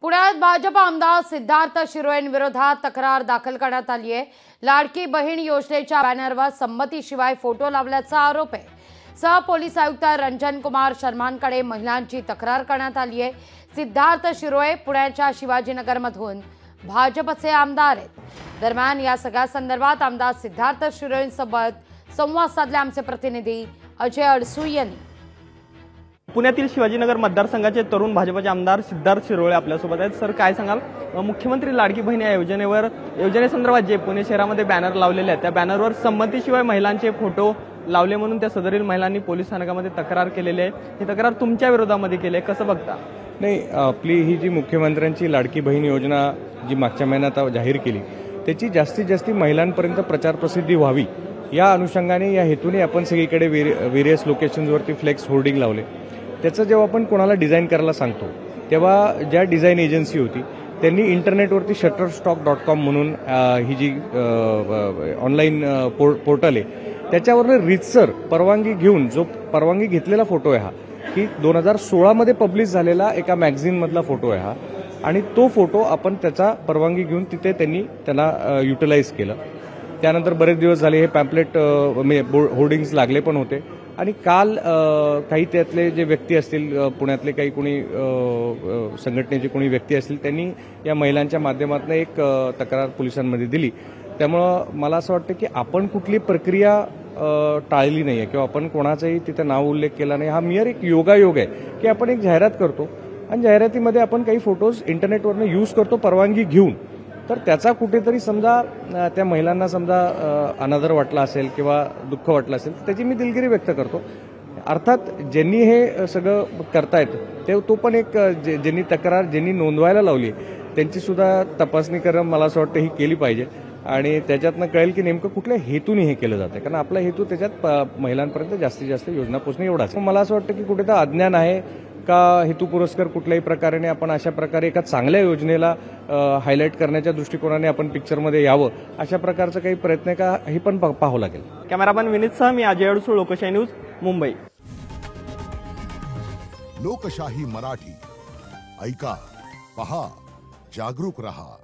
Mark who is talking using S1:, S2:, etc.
S1: पुण्यात भाजप आमदार सिद्धार्थ शिरोळेंविरोधात तक्रार दाखल करण्यात आली आहे। लाडकी बहीण योजनेच्या बॅनरवर संमतीशिवाय फोटो लावल्याचा आरोप आहे। पोलीस आयुक्त रंजन कुमार शर्मांकडे महिलांची तक्रार करण्यात आली आहे। सिद्धार्थ शिरोळे पुण्याच्या शिवाजीनगरमधून भाजपचे आमदार आहेत। दरम्यान या सगळ्या संदर्भात आमदार सिद्धार्थ शिरोळेंसोबत संवाद साधले आमचे प्रतिनिधी अजय अडसूळ यांनी।
S2: पुण्यातील शिवाजीनगर मतदारसंघाचे तरुण भाजपचे आमदार सिद्धार्थ शिरोळे आपल्यासोबत आहेत। सर, काय सांगाल? मुख्यमंत्री लाडकी बहीण या योजनेसंदर्भात जे पुणे शहरामध्ये बॅनर लावलेले आहेत त्या बॅनरवर संमतीशिवाय महिलांचे फोटो लावले म्हणून त्या सदरील महिलांनी पोलीस स्थानकामध्ये तक्रार केलेली आहे। ही तक्रार तुमच्या विरोधामध्ये केली आहे, कसं बघता?
S3: नाही, आपली ही जी मुख्यमंत्र्यांची लाडकी बहीण योजना जी मागच्या महिन्यात जाहीर केली त्याची जास्तीत जास्त महिलांपर्यंत प्रचार प्रसिद्धी व्हावी या अनुषंगाने या हेतूने आपण सगळीकडे वेरियस लोकेशन्सवरती फ्लेक्स होर्डिंग लावले। त्याचं जेव्हा आपण कोणाला डिझाईन करायला सांगतो तेव्हा ज्या डिझाईन एजन्सी होती त्यांनी इंटरनेटवरती shutterstock.com म्हणून ही जी ऑनलाईन पोर्टल आहे त्याच्यावरनं रीतसर परवानगी घेऊन जो परवानगी घेतलेला फोटो आहे हा की 2016 मध्ये पब्लिश झालेला एका मॅगझिनमधला फोटो आहे हा, आणि तो फोटो आपण त्याचा परवानगी घेऊन तिथे त्यांनी त्याला युटिलाइज केलं। त्यानंतर बरेच दिवस झाले हे पॅम्पलेट होर्डिंग्स लागले पण होते, आणि काल काही त्यातले जे व्यक्ती असतील पुण्यातले काही कोणी संघटनेचे कोणी व्यक्ती असतील त्यांनी या महिलांच्या माध्यमातून एक तक्रार पोलिसांमध्ये दिली। त्यामुळं मला असं वाटतं की आपण कुठली प्रक्रिया टाळली नाही आहे किंवा आपण कोणाचाही तिथे नाव उल्लेख केला नाही। हा मियर एक योगायोग आहे की आपण एक जाहिरात करतो आणि जाहिरातीमध्ये आपण काही फोटोज इंटरनेटवरनं यूज करतो परवानगी घेऊन, तर त्याचा कुठेतरी समजा त्या महिलांना समजा अनादर वाटला असेल किंवा दुःख वाटलं असेल तर त्याची मी दिलगिरी व्यक्त करतो। अर्थात ज्यांनी हे सगळं करतायत तो पण एक ज्यांनी नोंदवायला लावली त्यांची सुद्धा तपासणी करणं मला असं वाटतं ही केली पाहिजे, आणि त्याच्यातनं कळेल की नेमकं कुठल्या हेतूने हे केलं जातं, कारण आपला हेतू त्याच्यात महिलांपर्यंत जास्तीत जास्त योजना पोहोचणे एवढाच। मला असं वाटतं की कुठे तर अज्ञान आहे का हेतू पुरस्कार कुठल्याही प्रकारे आपण अशा प्रकारे एका चांगल्या योजनेला हायलाईट करण्याच्या दृष्टिकोनाने आपण पिक्चरमध्ये यावं अशा प्रकारचा काही प्रयत्न आहे का हे पण पाहावं लागेल।
S2: कॅमेरामॅन विनीतसह मी अजय अडसूळ, लोकशाही न्यूज, मुंबई।
S4: लोकशाही मराठी ऐका, पहा, जागरूक रहा।